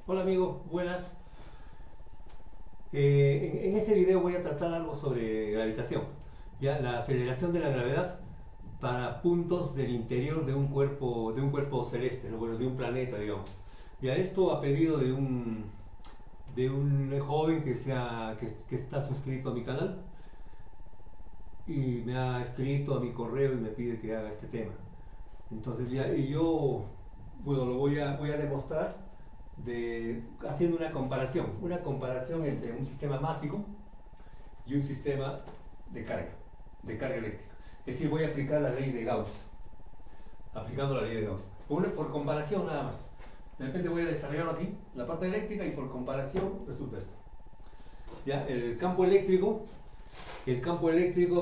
Hola amigo, buenas. En este video voy a tratar algo sobre gravitación, ya la aceleración de la gravedad para puntos del interior de un cuerpo celeste, ¿no? Bueno, de un planeta, digamos. Ya esto a pedido de un joven que está suscrito a mi canal y me ha escrito a mi correo y me pide que haga este tema. Entonces ya y yo, bueno, voy a demostrar haciendo una comparación entre un sistema másico y un sistema de carga eléctrica. Es decir, voy a aplicar la ley de Gauss, aplicando la ley de Gauss. Por comparación nada más. De repente voy a desarrollarlo aquí, la parte eléctrica, y por comparación resulta esto. Ya, el campo eléctrico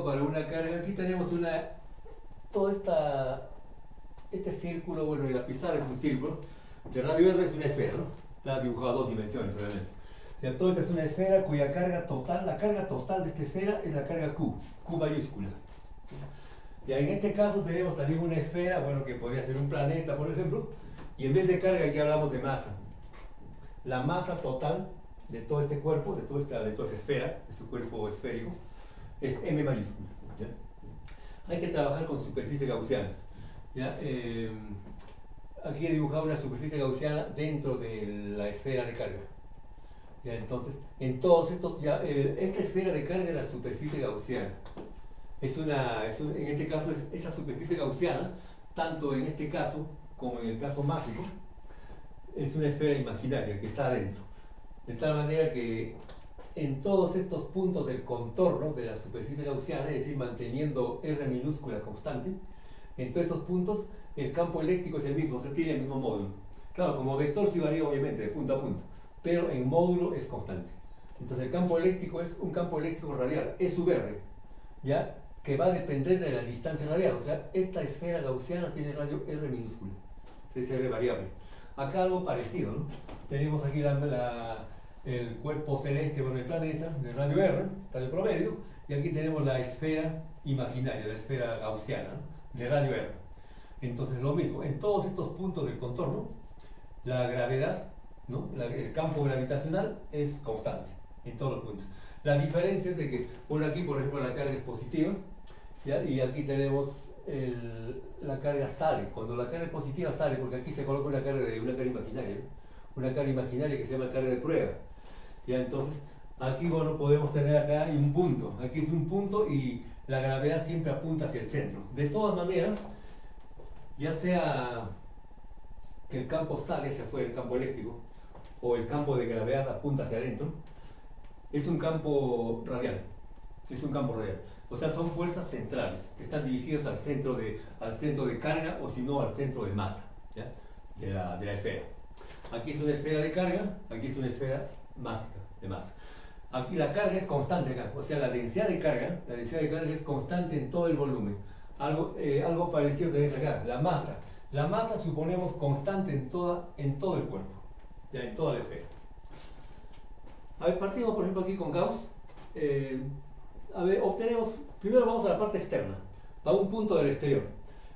para una carga, aquí tenemos toda este círculo, bueno, y la pizarra es un círculo, de radio R es una esfera, ¿no? Está dibujado a dos dimensiones, obviamente. Ya, todo esto es una esfera cuya carga total, la carga total de esta esfera es la carga Q mayúscula. Ya, en este caso tenemos también una esfera, bueno, que podría ser un planeta, por ejemplo, y en vez de carga aquí hablamos de masa. La masa total de todo este cuerpo, de toda esa esfera, este cuerpo esférico, es M mayúscula. ¿Ya? Hay que trabajar con superficies gaussianas. ¿Ya? Aquí he dibujado una superficie gaussiana dentro de la esfera de carga. ¿Ya? Entonces, en todos estos, esta esfera de carga es la superficie gaussiana. En este caso, esa superficie gaussiana, tanto en este caso como en el caso másico, es una esfera imaginaria que está adentro. De tal manera que en todos estos puntos del contorno de la superficie gaussiana, es decir, manteniendo R minúscula constante, en todos estos puntos el campo eléctrico es el mismo, se tiene el mismo módulo. Claro, como vector sí varía obviamente de punto a punto, pero en módulo es constante. Entonces el campo eléctrico es un campo eléctrico radial, E sub R, ¿ya? Que va a depender de la distancia radial. O sea, esta esfera gaussiana tiene radio R minúscula, es R variable. Acá algo parecido, ¿no? Tenemos aquí el cuerpo celeste, bueno, el planeta, de radio R, radio promedio, y aquí tenemos la esfera imaginaria, la esfera gaussiana, ¿no? De radio R. Entonces lo mismo, en todos estos puntos del contorno, la gravedad, ¿no? El campo gravitacional es constante, en todos los puntos. La diferencia es de que por aquí, por ejemplo, la carga es positiva, ¿ya? Y aquí tenemos la carga sale. Cuando la carga es positiva sale, porque aquí se coloca una carga imaginaria, ¿no? Una carga imaginaria que se llama carga de prueba. ¿Ya? Entonces, aquí, bueno, podemos tener acá un punto. Aquí es un punto y la gravedad siempre apunta hacia el centro. De todas maneras, ya sea que el campo sale hacia afuera, el campo eléctrico, o el campo de gravedad apunta hacia adentro, es un campo radial. Es un campo radial. O sea, son fuerzas centrales que están dirigidas al centro de carga, o si no al centro de masa, ¿ya? De la esfera. Aquí es una esfera de carga, aquí es una esfera másica, de masa. Aquí la carga es constante acá, o sea, la densidad de carga es constante en todo el volumen. Algo parecido tenés acá, la masa suponemos constante en todo el cuerpo, ya, en toda la esfera. A ver, partimos por ejemplo aquí con Gauss. A ver, primero vamos a la parte externa, a un punto del exterior,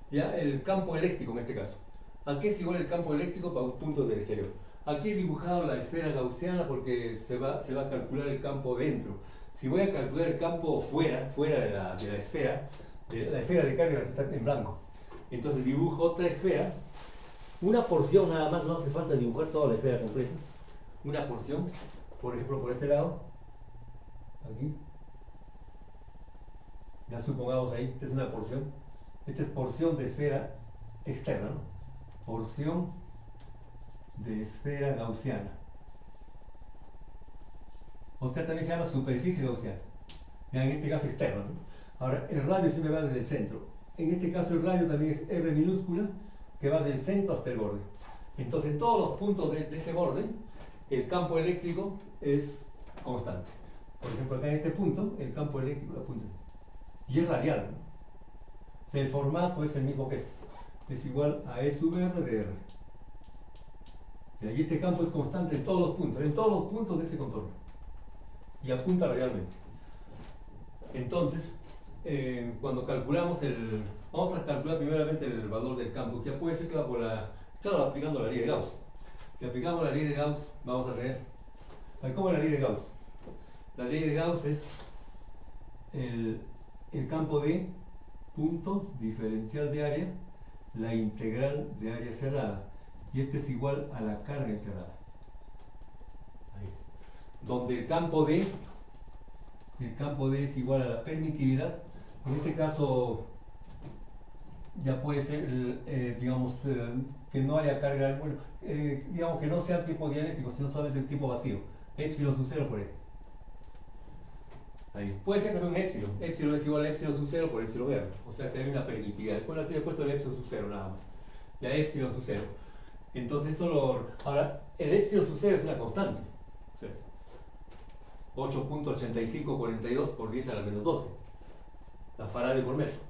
ya, el campo eléctrico en este caso. Aquí es igual el campo eléctrico para un punto del exterior. Aquí he dibujado la esfera gaussiana porque se va a calcular el campo dentro. Si voy a calcular el campo fuera de la esfera de carga está en blanco. Entonces dibujo otra esfera, una porción nada más, no hace falta dibujar toda la esfera completa. Una porción, por ejemplo por este lado, aquí. Ya supongamos ahí, esta es una porción. Esta es porción de esfera externa, ¿no? Porción de esfera gaussiana. O sea, también se llama superficie gaussiana. Ya, en este caso externo, ¿no? Ahora, el radio siempre va desde el centro. En este caso el radio también es R minúscula, que va del centro hasta el borde. Entonces, en todos los puntos de ese borde, el campo eléctrico es constante. Por ejemplo, acá en este punto, el campo eléctrico apunta así. Y es radial, ¿no? O sea, el formato es el mismo que este. Es igual a E sub R de R. O sea, y este campo es constante en todos los puntos de este contorno. Y apunta radialmente. Entonces, cuando calculamos vamos a calcular primeramente el valor del campo, que ya puede ser claro, aplicando la ley de Gauss. Si aplicamos la ley de Gauss, vamos a tener... ¿Cómo es la ley de Gauss? La ley de Gauss es el campo de punto diferencial de área, la integral de área cerrada. Y esto es igual a la carga encerrada. Ahí. Donde el campo D es igual a la permitividad. En este caso ya puede ser, digamos, que no haya carga, bueno, digamos que no sea tipo dialéctico, sino solamente el tipo vacío. Epsilon sub 0 por E. Ahí. Puede ser también un epsilon. Epsilon es igual a epsilon sub 0 por epsilon R. O sea que hay una permitividad. Después aquí he puesto el epsilon sub 0 nada más. Ya epsilon sub 0. Entonces solo... Ahora, el epsilon sub 0 es una constante. ¿Sí? 8.8542 por 10 a la menos 12. La faraday por metro.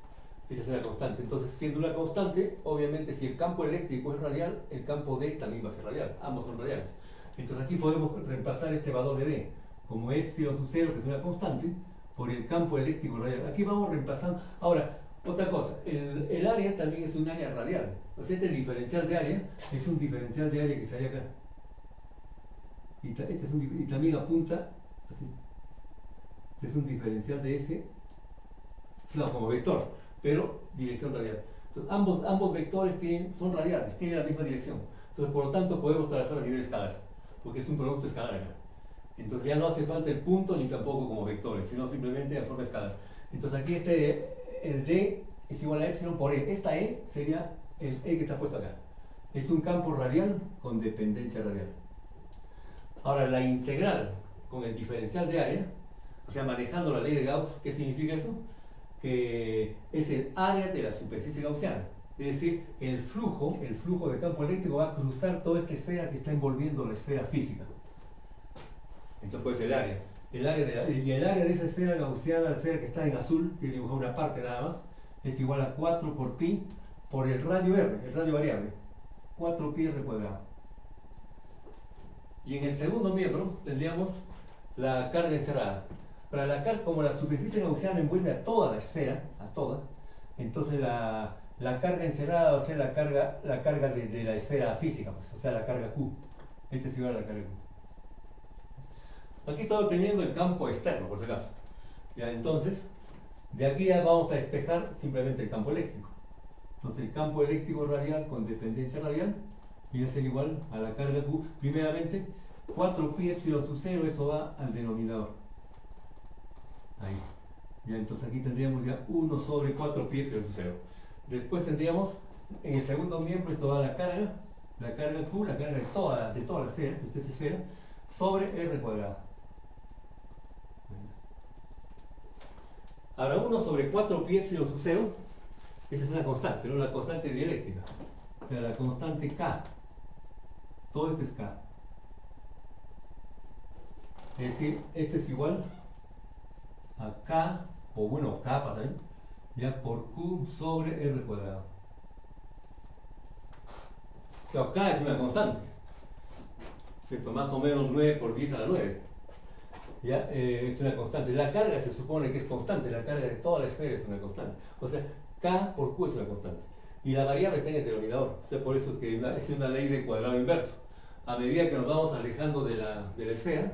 Esa es una constante. Entonces, siendo una constante, obviamente si el campo eléctrico es radial, el campo D también va a ser radial. Ambos son radiales. Entonces aquí podemos reemplazar este valor de D como epsilon sub 0, que es una constante, por el campo eléctrico radial. Aquí vamos reemplazando. Ahora, otra cosa, el área también es un área radial. O sea, este diferencial de área es un diferencial de área que estaría acá. Y también apunta así. Este es un diferencial de S, no, como vector, pero dirección radial. Entonces, ambos vectores son radiales, tienen la misma dirección. Entonces, por lo tanto, podemos trabajar a nivel escalar, porque es un producto escalar acá. Entonces, ya no hace falta el punto ni tampoco como vectores, sino simplemente en forma escalar. Entonces, aquí el D es igual a epsilon por E. Esta E sería el E que está puesto acá. Es un campo radial con dependencia radial. Ahora, la integral con el diferencial de área, o sea, manejando la ley de Gauss, ¿qué significa eso? Que es el área de la superficie gaussiana. Es decir, el flujo de campo eléctrico va a cruzar toda esta esfera que está envolviendo la esfera física. Entonces puede ser el área. Y el área de esa esfera gaussiana, la esfera que está en azul, que dibuja una parte nada más, es igual a 4 por pi por el radio R, el radio variable. 4 pi r cuadrado. Y en el segundo miembro tendríamos la carga encerrada. Para la carga, como la superficie gaussiana envuelve a toda la esfera, entonces la carga encerrada va a ser la carga de la esfera física, pues, o sea, la carga Q. Este es igual a la carga Q. Aquí estoy teniendo el campo externo, por si acaso. Ya, entonces, de aquí ya vamos a despejar simplemente el campo eléctrico. Entonces, el campo eléctrico radial con dependencia radial viene a ser igual a la carga Q. Primeramente, 4 pi epsilon sub 0, eso va al denominador. Ahí. Ya, entonces aquí tendríamos ya 1 sobre 4 pi epsilon sub 0. Después tendríamos, en el segundo miembro, esto va a la carga Q, la carga de toda la esfera, de esta esfera, sobre R cuadrado. Ahora 1 sobre 4 pi epsilon sub 0, esa es una constante, ¿no? La constante dieléctrica. O sea, la constante K. Todo esto es K. Es decir, esto es igual a K, o bueno, kappa también, ya por Q sobre R cuadrado. Claro, K es una constante, ¿cierto? Más o menos 9 por 10 a la 9. Ya, es una constante. La carga se supone que es constante, la carga de toda la esfera es una constante. O sea, K por Q es una constante. Y la variable está en el denominador. O sea, por eso es que es una ley de cuadrado inverso. A medida que nos vamos alejando de la esfera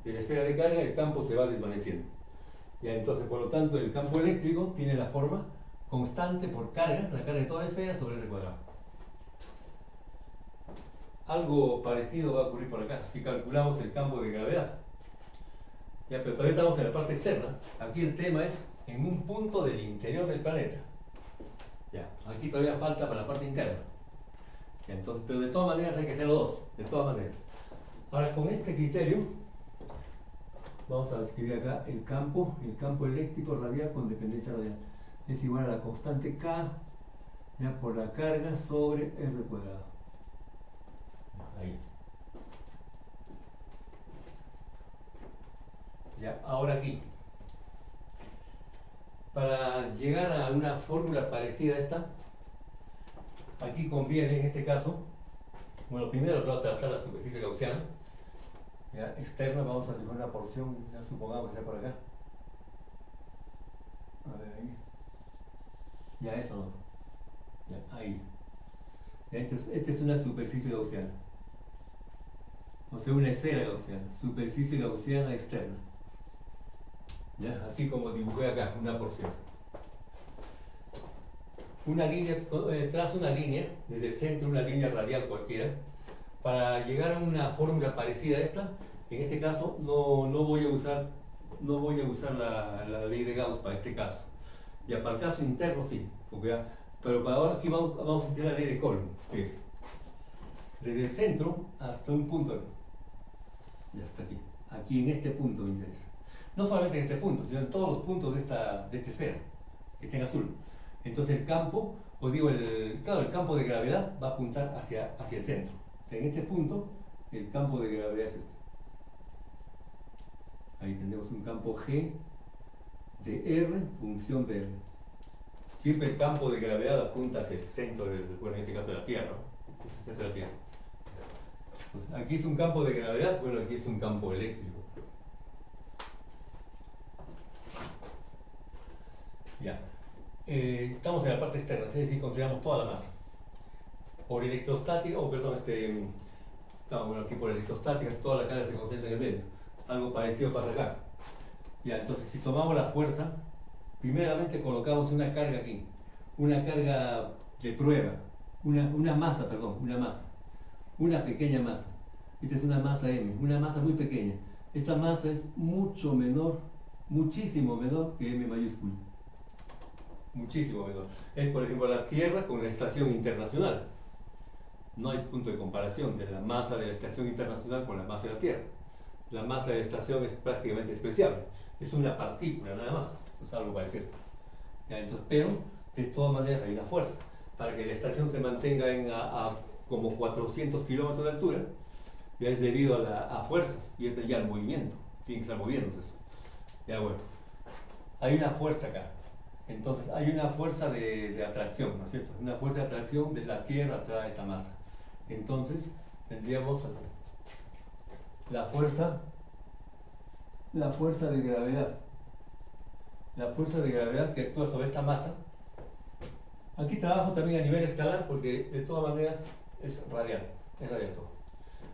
de carga, el campo se va desvaneciendo. Ya, entonces, por lo tanto, el campo eléctrico tiene la forma constante por carga, la carga de toda la esfera sobre R cuadrado. Algo parecido va a ocurrir por acá, si calculamos el campo de gravedad. Ya, pero todavía estamos en la parte externa. Aquí el tema es en un punto del interior del planeta. Ya, aquí todavía falta para la parte interna. Ya, entonces, pero de todas maneras hay que hacerlo dos, de todas maneras. Ahora, con este criterio, vamos a escribir acá el campo eléctrico radial con dependencia radial. Es igual a la constante K, ya, por la carga sobre R cuadrado. Ahí. Ya, ahora aquí. Para llegar a una fórmula parecida a esta, aquí conviene, en este caso, bueno, primero voy a trazar la superficie gaussiana, ya, externa, vamos a fijar una porción, ya supongamos que sea por acá. A ver, ahí. Ya, eso no. Ya, ahí. Ya, entonces, esta es una superficie gaussiana. o sea, una esfera gaussiana, superficie gaussiana externa. ¿Ya? Así como dibujé acá, una porción. Una línea, trazo una línea, desde el centro, una línea radial cualquiera, para llegar a una fórmula parecida a esta. En este caso, no voy a usar la ley de Gauss para este caso. Ya para el caso interno sí, pero para ahora aquí vamos a utilizar la ley de Coulomb, que es desde el centro hasta un punto, y hasta aquí. Aquí en este punto me interesa. No solamente en este punto, sino en todos los puntos de esta esfera, que está en azul. Entonces el campo, claro, el campo de gravedad va a apuntar hacia el centro. O sea, en este punto, el campo de gravedad es este. Ahí tenemos un campo G de R, función de R. Siempre el campo de gravedad apunta hacia el centro, bueno, en este caso de la Tierra, ¿no? Es el centro de la Tierra. Entonces, aquí es un campo de gravedad, bueno, aquí es un campo eléctrico. Ya. Estamos en la parte externa, es decir, consideramos toda la masa. Por electrostática, bueno, aquí por electrostática, toda la carga se concentra en el medio. Algo parecido pasa acá. Ya, entonces si tomamos la fuerza, primeramente colocamos una carga aquí, una carga de prueba, una masa, una pequeña masa. Esta es una masa M, una masa muy pequeña. Esta masa es mucho menor, muchísimo menor que M mayúscula. Muchísimo menor. Es, por ejemplo, la Tierra con la Estación Internacional. No hay punto de comparación de la masa de la Estación Internacional con la masa de la Tierra. La masa de la estación es prácticamente despreciable. Es una partícula nada más. Es algo parecido. ¿Ya? Entonces, pero de todas maneras hay una fuerza. Para que la estación se mantenga a como 400 kilómetros de altura, ya es debido a fuerzas y ya al movimiento. Tiene que estar moviéndose eso. Ya bueno. Hay una fuerza acá. Entonces hay una fuerza de atracción, ¿no es cierto? Una fuerza de atracción de la Tierra atrae esta masa. Entonces tendríamos así. La fuerza de gravedad. La fuerza de gravedad que actúa sobre esta masa. Aquí trabajo también a nivel escalar porque de todas maneras es radial todo.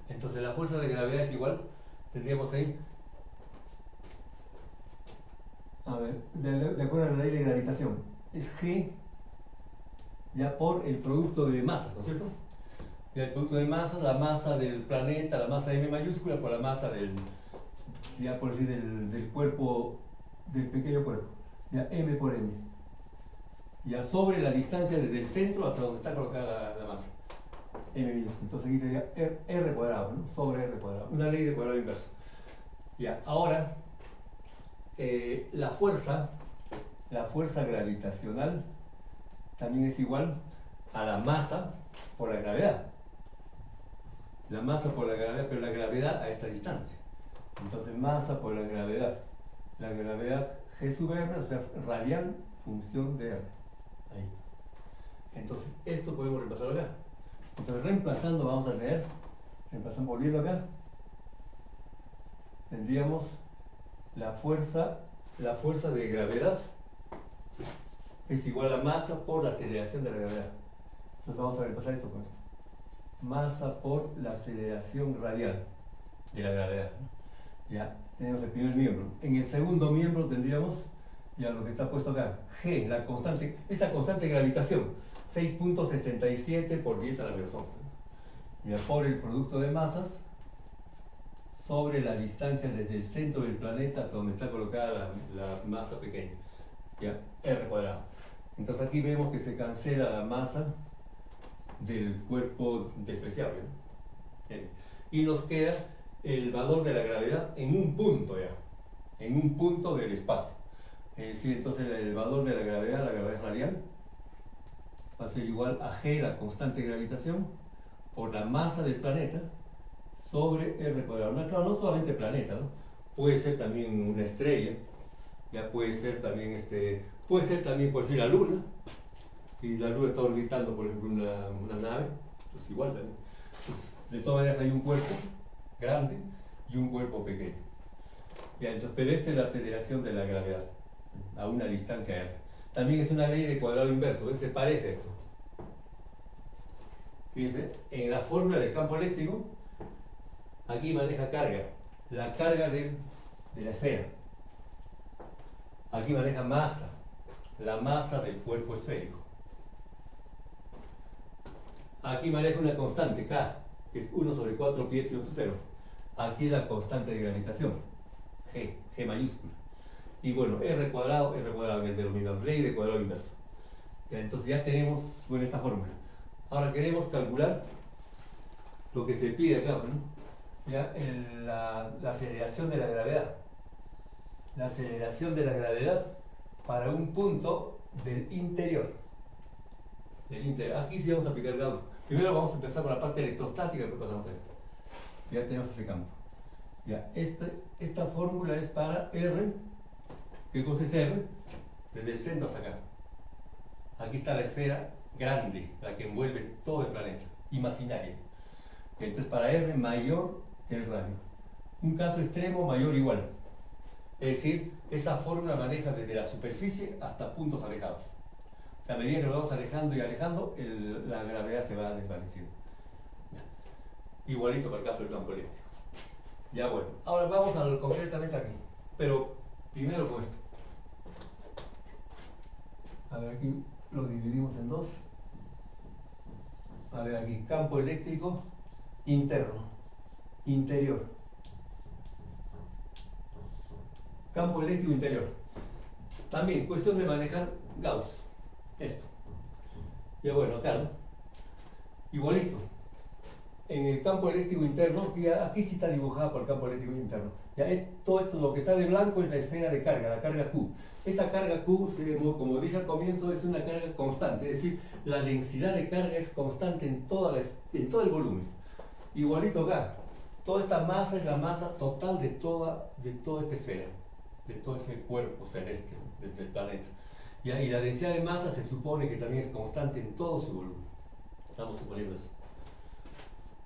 Entonces la fuerza de gravedad es igual, tendríamos ahí, a ver, de acuerdo a la ley de gravitación, es G ya por el producto de masas, ¿no es cierto? Ya el producto de masas, la masa del planeta, la masa M mayúscula por la masa ya por decir, del cuerpo, del pequeño cuerpo, ya M por M, ya sobre la distancia desde el centro hasta donde está colocada la masa, M minúscula. Entonces aquí sería R cuadrado, ¿no? Sobre R cuadrado, una ley de cuadrado inverso. Ya, ahora, la fuerza gravitacional también es igual a la masa por la gravedad. La masa por la gravedad, pero la gravedad a esta distancia. Entonces, masa por la gravedad G sub R, o sea, radial función de R. Ahí. Entonces, esto podemos reemplazarlo acá. Entonces, reemplazando, vamos a leer, volviendo acá, tendríamos la fuerza de gravedad es igual a masa por la aceleración de la gravedad. Entonces, vamos a reemplazar esto con esto. Masa por la aceleración radial de la gravedad. Ya tenemos el primer miembro. En el segundo miembro tendríamos ya lo que está puesto acá, G, esa constante de gravitación, 6.67 por 10 a la menos 11. Ya por el producto de masas sobre la distancia desde el centro del planeta hasta donde está colocada la masa pequeña. Ya, R cuadrado. Entonces aquí vemos que se cancela la masa del cuerpo despreciable, ¿no? Y nos queda el valor de la gravedad en un punto ya, en un punto del espacio. Es decir, entonces el valor de la gravedad radial, va a ser igual a G, la constante de gravitación, por la masa del planeta sobre R cuadrado. No, claro, no solamente planeta, ¿no? Puede ser también una estrella, ya puede ser también por decir la Luna, y la Luna está orbitando, por ejemplo, una nave, pues igual también. Entonces, de todas maneras hay un cuerpo grande y un cuerpo pequeño. Ya, entonces, pero esta es la aceleración de la gravedad a una distancia R. También es una ley de cuadrado inverso, ¿ves? Se parece a esto. Fíjense, en la fórmula del campo eléctrico, Aquí maneja carga, la carga de la esfera. Aquí maneja masa, la masa del cuerpo esférico. Aquí maneja una constante, K, que es 1 sobre 4 pi epsilon sub 0. Aquí la constante de gravitación, G mayúscula. Y bueno, R cuadrado, en el denominador, ley de cuadrado inverso. Entonces ya tenemos, bueno, esta fórmula. Ahora queremos calcular lo que se pide acá, ¿no? Ya, la aceleración de la gravedad. La aceleración de la gravedad para un punto del interior. Aquí sí vamos a aplicar Gauss. Primero vamos a empezar por la parte electrostática, después pasamos a ver. Ya tenemos este campo. Ya, esta fórmula es para R, que entonces R, desde el centro hasta acá. Aquí está la esfera grande, la que envuelve todo el planeta, imaginaria. Entonces para R mayor que el radio. Un caso extremo mayor o igual. Es decir, esa fórmula maneja desde la superficie hasta puntos alejados. O sea, a medida que lo vamos alejando y alejando, la gravedad se va desvaneciendo. Igualito para el caso del campo eléctrico. Ya bueno, ahora vamos a ver concretamente aquí. Pero primero con esto. A ver, aquí lo dividimos en dos. A ver, aquí, campo eléctrico interno, interior. Campo eléctrico interior. También, cuestión de manejar Gauss. Esto. Ya bueno, acá, ¿no? Igualito. En el campo eléctrico interno, aquí sí está dibujada por el campo eléctrico interno. Ya, todo esto, lo que está de blanco es la esfera de carga, la carga Q. Esa carga Q, como dije al comienzo, es una carga constante, es decir, la densidad de carga es constante en todo el volumen. Igualito acá, toda esta masa es la masa total de toda esta esfera, de todo ese cuerpo celeste del planeta. ¿Ya? Y la densidad de masa se supone que también es constante en todo su volumen. Estamos suponiendo eso.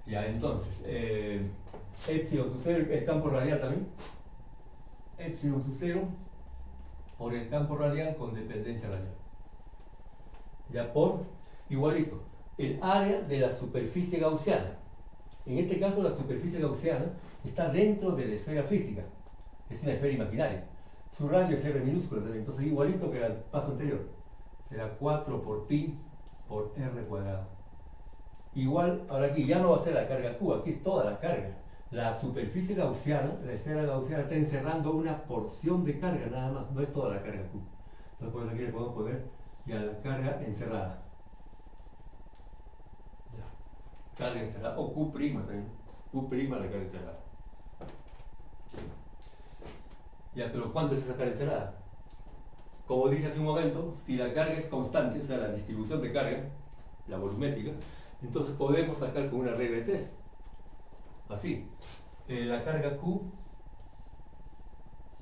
Ya, entonces, epsilon sub 0, el campo radial también. Epsilon sub 0 por el campo radial con dependencia radial. Ya por, igualito, el área de la superficie gaussiana. En este caso, la superficie gaussiana está dentro de la esfera física. Es una esfera imaginaria. Su radio es R minúscula también, entonces igualito que el paso anterior. Será 4 por pi por R cuadrado. Igual, ahora aquí ya no va a ser la carga Q, aquí es toda la carga. La superficie gaussiana, la esfera gaussiana está encerrando una porción de carga nada más, no es toda la carga Q. Entonces por eso aquí le podemos poner ya la carga encerrada. Ya. Carga encerrada, o Q' también. Q' la carga encerrada. Ya, pero ¿cuánto es esa carga encerrada? Como dije hace un momento, si la carga es constante, o sea, la distribución de carga, la volumétrica, entonces podemos sacar con una regla de 3. Así, la carga Q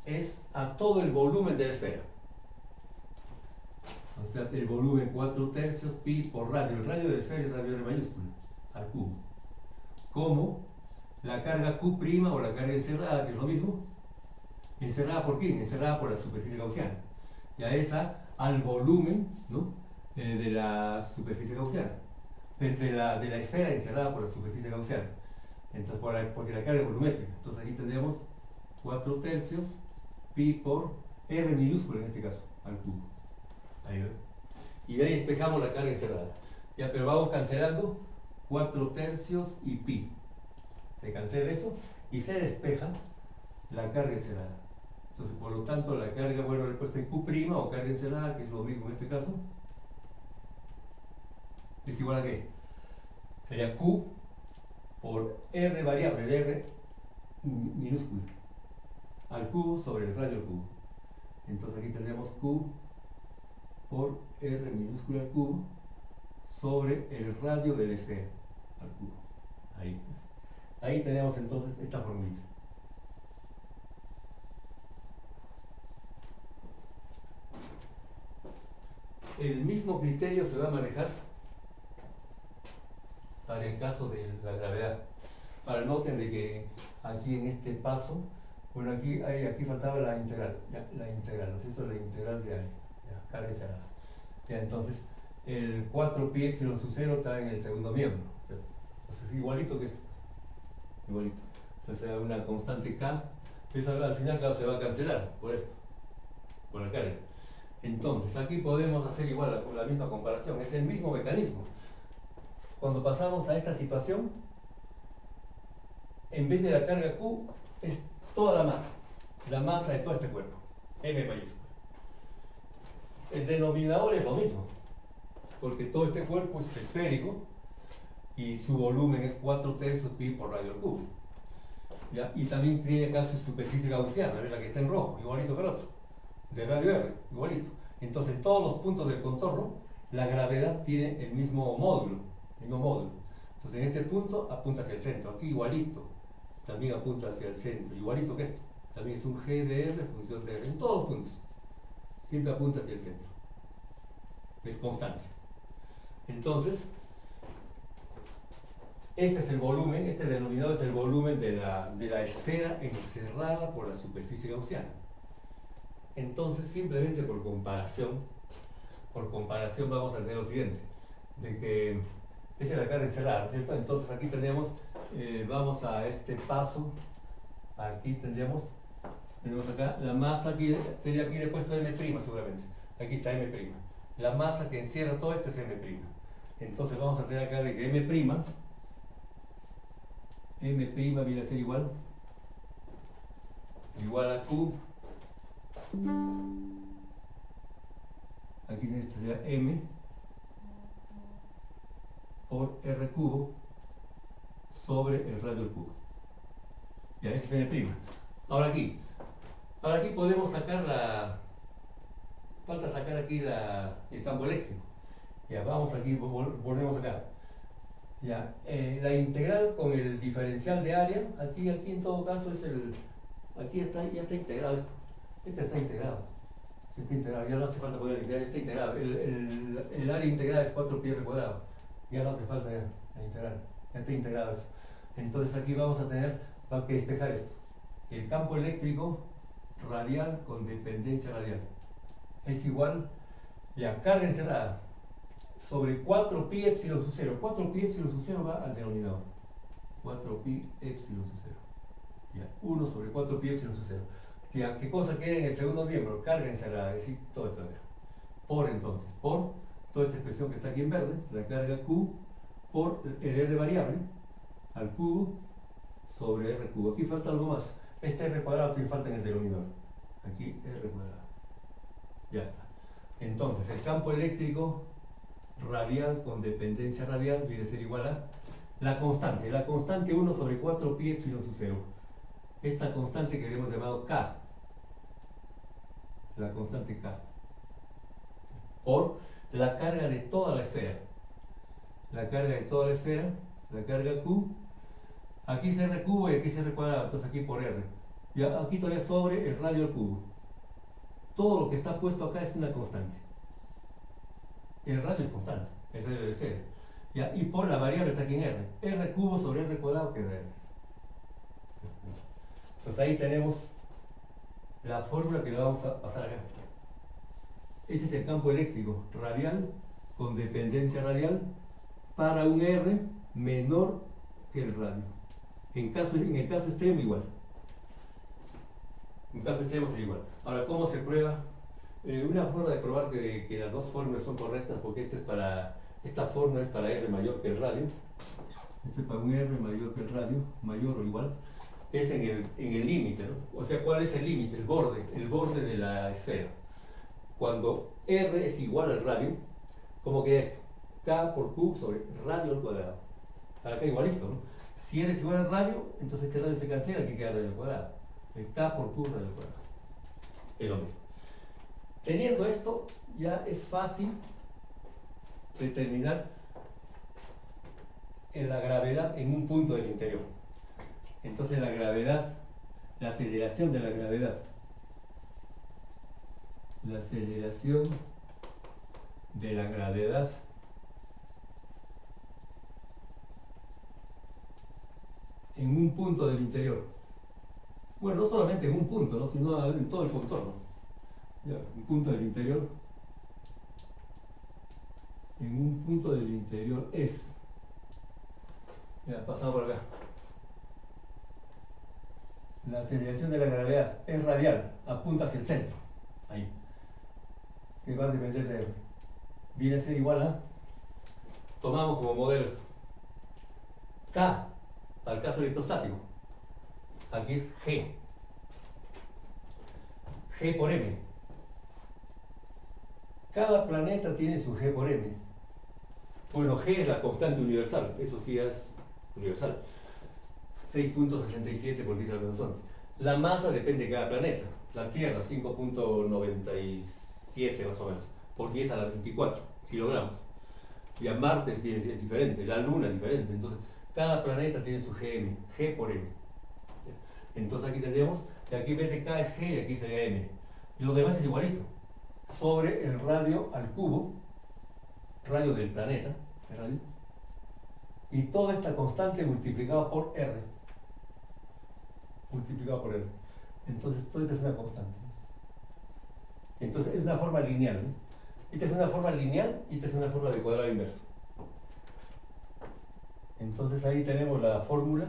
es a todo el volumen de la esfera. O sea, el volumen 4/3 pi por radio. El radio de la esfera es el radio R mayúscula, al cubo. Como la carga Q' o la carga encerrada, que es lo mismo. ¿Encerrada por quién? Encerrada por la superficie gaussiana. Ya esa al volumen, ¿no? De la superficie gaussiana. De la esfera encerrada por la superficie gaussiana. Entonces, porque la carga es volumétrica. Entonces aquí tendríamos 4/3 pi por R minúscula en este caso, al cubo. Ahí ven. Y de ahí despejamos la carga encerrada. Ya, pero vamos cancelando 4/3 y pi. Se cancela eso y se despeja la carga encerrada. Entonces, por lo tanto, la carga, bueno, le he puesto en Q' o carga encerrada, que es lo mismo en este caso, es igual a ¿qué? Sería Q por R variable, el R minúscula, al cubo sobre el radio al cubo. Entonces aquí tendríamos Q por R minúscula al cubo sobre el radio de la esfera al cubo. Ahí, pues. Ahí tenemos entonces esta formulita. El mismo criterio se va a manejar para el caso de la gravedad. Ahora noten de que aquí en este paso, bueno, aquí faltaba la integral, ya, la integral, ¿no es cierto? La integral de área, ya, carga encerrada. Ya, entonces, el 4 pi epsilon sub 0 está en el segundo miembro, ¿cierto? Entonces, igualito que esto, igualito. O sea, una constante K, pues al final claro, se va a cancelar por esto, por la carga. Entonces, aquí podemos hacer igual la misma comparación, es el mismo mecanismo. Cuando pasamos a esta situación, en vez de la carga Q, es toda la masa de todo este cuerpo, M mayúscula. El denominador es lo mismo, porque todo este cuerpo es esférico y su volumen es 4/3 pi por radio al cubo. ¿Ya? Y también tiene acá su superficie gaussiana, la que está en rojo, igualito que el otro, de radio R, igualito. Entonces, en todos los puntos del contorno, la gravedad tiene el mismo módulo, Entonces, en este punto apunta hacia el centro, aquí igualito, también apunta hacia el centro, igualito que esto. También es un G de R función de R, en todos los puntos, siempre apunta hacia el centro. Es constante. Entonces, este es el volumen, este denominador es el volumen de la esfera encerrada por la superficie gaussiana. Entonces, simplemente por comparación vamos a tener lo siguiente, de que esa es la carga encerrada, ¿cierto? Entonces aquí tenemos, vamos a este paso, aquí tenemos acá, la masa aquí, sería aquí le he puesto M' seguramente, aquí está M'. La masa que encierra todo esto es M'. Entonces vamos a tener acá de que M' viene a ser igual a Q. Aquí esto sería M por R cubo sobre el radio al cubo. Ya, ese es M'. Ahora aquí podemos sacar falta sacar aquí el campo eléctrico. Ya, vamos aquí, volvemos acá. Ya, la integral con el diferencial de área, aquí en todo caso es aquí ya está integrado esto. Este está integrado, ya no hace falta poner integral, está integrado. El área integrada es 4πr cuadrado, ya no hace falta la integral, ya está integrado eso. Entonces aquí vamos a tener que despejar esto. El campo eléctrico radial con dependencia radial es igual a carga encerrada sobre 4pi epsilon sub 0. 4pi epsilon sub 0 va al denominador. 4pi epsilon sub 0. Ya, 1 sobre 4pi epsilon sub 0. ¿Qué cosa queda en el segundo miembro? Carga encerrada, es decir, todo esto acá. Por toda esta expresión que está aquí en verde, la carga Q por el R variable al cubo sobre R cubo. Aquí falta algo más. Este R cuadrado que falta en el denominador. Aquí R cuadrado. Ya está. Entonces, el campo eléctrico radial con dependencia radial viene a ser igual a la constante 1 sobre 4pi epsilon sub 0. Esta constante que le hemos llamado K, la constante K, por la carga de toda la esfera. La carga de toda la esfera, la carga Q, aquí es R cubo y aquí es R cuadrado, entonces aquí por R. Y aquí todavía sobre el radio al cubo. Todo lo que está puesto acá es una constante. El radio es constante, el radio de la esfera. ¿Ya? Y por la variable está aquí en R. R cubo sobre R cuadrado que es R. Entonces ahí tenemos la fórmula que le vamos a pasar acá. Ese es el campo eléctrico radial con dependencia radial para un R menor que el radio. En el caso extremo igual. En caso extremo sería igual. Ahora, ¿cómo se prueba? Una forma de probar que las dos fórmulas son correctas, porque esta fórmula es para R mayor que el radio. Este es para un R mayor que el radio, mayor o igual. Es en el límite, ¿no? O sea, ¿cuál es el límite? El borde de la esfera. Cuando R es igual al radio, ¿cómo queda esto? K por Q sobre radio al cuadrado. Acá igualito, ¿no? Si R es igual al radio, entonces este radio se cancela, aquí queda radio al cuadrado. El K por Q radio al cuadrado. Es lo mismo. Teniendo esto, ya es fácil determinar la gravedad en un punto del interior. Entonces la gravedad, la aceleración de la gravedad, en un punto del interior. Bueno, no solamente en un punto, ¿no? Sino en todo el contorno. Ya, un punto del interior. En un punto del interior es. Ya, pasamos por acá. la aceleración de la gravedad es radial, apunta hacia el centro, ahí, que va a depender de R. Viene a ser igual a, tomamos como modelo esto, K, para el caso electrostático, aquí es G por M. Cada planeta tiene su G por M. Bueno, G es la constante universal, eso sí es universal. 6.67 por 10 a la menos 11. La masa depende de cada planeta. La Tierra, 5.97 más o menos, por 10 a la 24 kilogramos. Y a Marte es diferente, la Luna es diferente. Entonces, cada planeta tiene su GM, G por M. Entonces aquí tendríamos que aquí en vez de K es G y aquí sería M. Y lo demás es igualito. Sobre el radio al cubo, radio del planeta, el radio, y toda esta constante multiplicada por R. Multiplicado por R. Entonces, toda esta es una constante. Entonces, es una forma lineal, ¿no? Esta es una forma lineal y esta es una forma de cuadrado inverso. Entonces, ahí tenemos la fórmula.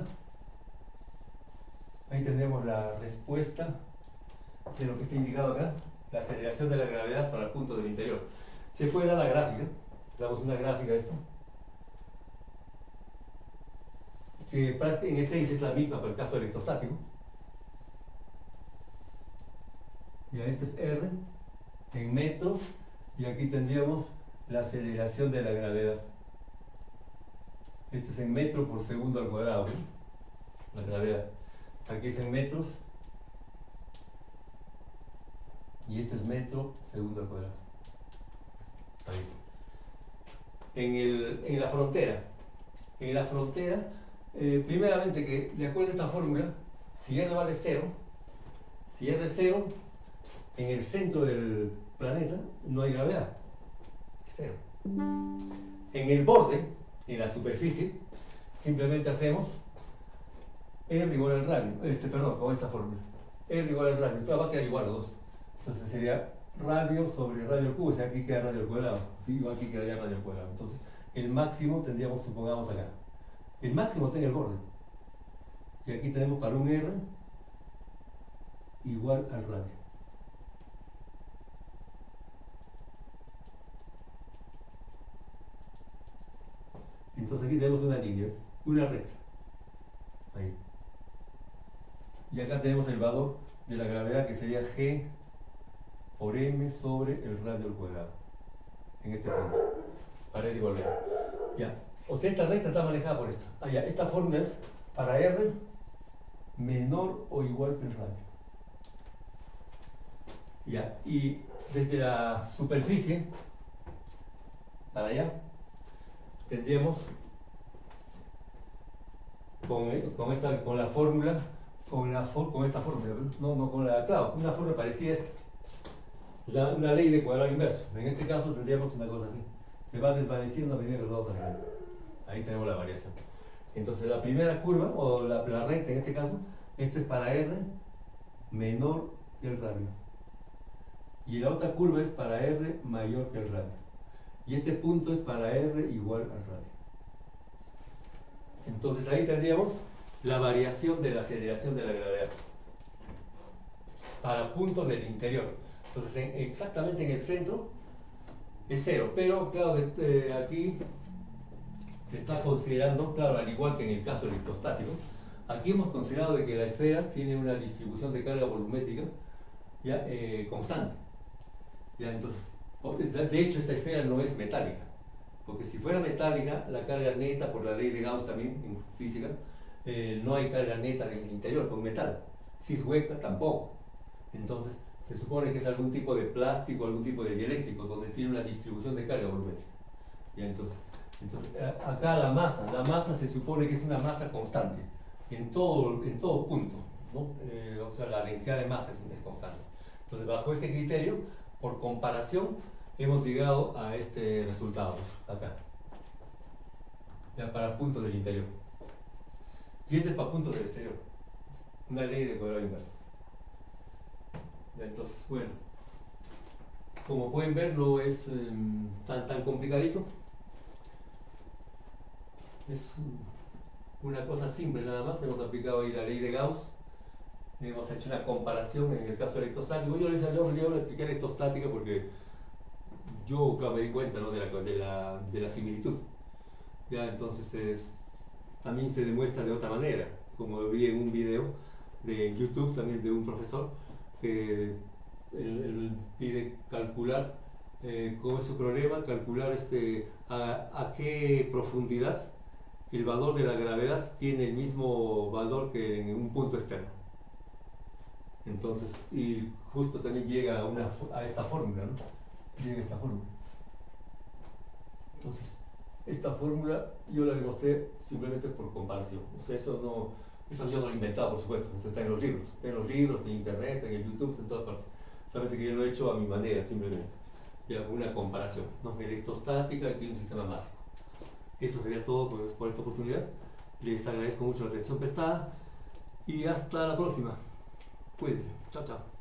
Ahí tenemos la respuesta de lo que está indicado acá, la aceleración de la gravedad para el punto del interior. Se puede dar la gráfica, damos una gráfica a esto, que en E6 es la misma para el caso electrostático. Ya este es R en metros y aquí tendríamos la aceleración de la gravedad. Esto es en metro por segundo al cuadrado, ¿no? La gravedad. Aquí es en metros y esto es metro segundo al cuadrado. Ahí. En la frontera, primeramente que de acuerdo a esta fórmula, si R vale 0, si R es 0, en el centro del planeta no hay gravedad, es 0. En el borde, en la superficie, simplemente hacemos R igual al radio, con esta fórmula, R igual al radio, todo va a quedar igual a 2. Entonces sería radio sobre radio al cubo, o sea, aquí queda radio al cuadrado, ¿sí? Igual aquí quedaría radio al cuadrado. Entonces, el máximo tendríamos, supongamos acá, el máximo está en el borde. Y aquí tenemos para un R igual al radio. Entonces aquí tenemos una línea, una recta. Ahí. Y acá tenemos el valor de la gravedad que sería G por M sobre el radio al cuadrado. En este punto. Para ir y volver. Ya. O sea, esta recta está manejada por esta. Ya. Esta fórmula es para R menor o igual que el radio. Ya. Y desde la superficie para allá tendríamos con la fórmula, con esta fórmula, no con la, claro, una fórmula parecida a esta, una ley de cuadrado inverso. En este caso tendríamos una cosa así, se va desvaneciendo a medida que nos vamos alejando. Ahí tenemos la variación. Entonces la primera curva, o la recta en este caso, esto es para R menor que el radio. Y la otra curva es para R mayor que el radio. Y este punto es para R igual al radio. Entonces ahí tendríamos la variación de la aceleración de la gravedad para puntos del interior. Entonces exactamente en el centro es 0, pero claro, aquí se está considerando, claro, al igual que en el caso electrostático, aquí hemos considerado de que la esfera tiene una distribución de carga volumétrica ya, constante. Ya, entonces, de hecho, esta esfera no es metálica, porque si fuera metálica, la carga neta, por la ley de Gauss también, en física, no hay carga neta en el interior con metal. Si es hueca, tampoco. Entonces, se supone que es algún tipo de plástico, algún tipo de dieléctricos, donde tiene una distribución de carga volumétrica. Ya, entonces, acá la masa se supone que es una masa constante, en todo punto, ¿no? O sea, la densidad de masa es constante. Entonces, bajo ese criterio, por comparación, hemos llegado a este resultado, acá, ya para puntos del interior. Y este es para puntos del exterior, una ley de cuadrado inverso. Ya, entonces, bueno, como pueden ver, no es tan complicadito. Es una cosa simple nada más. Hemos aplicado ahí la ley de Gauss hemos hecho una comparación en el caso electrostático. Yo le expliqué electrostática porque yo claro, me di cuenta, ¿no? de la similitud. ¿Ya? Entonces también se demuestra de otra manera, como vi en un video de YouTube también de un profesor que él pide calcular cómo es su problema, calcular a qué profundidad el valor de la gravedad tiene el mismo valor que en un punto externo. Entonces, y justo también llega a esta fórmula, ¿no? Llega a esta fórmula. Entonces, esta fórmula yo la demostré simplemente por comparación. O sea, eso yo no lo he inventado, por supuesto. Esto está en los libros, en internet, en el YouTube, en todas partes. Solamente que yo lo he hecho a mi manera, simplemente. Ya, una comparación, ¿no? Electrostática y un sistema básico. Eso sería todo por esta oportunidad. Les agradezco mucho la atención prestada y hasta la próxima. Cuídense. Chao, chao.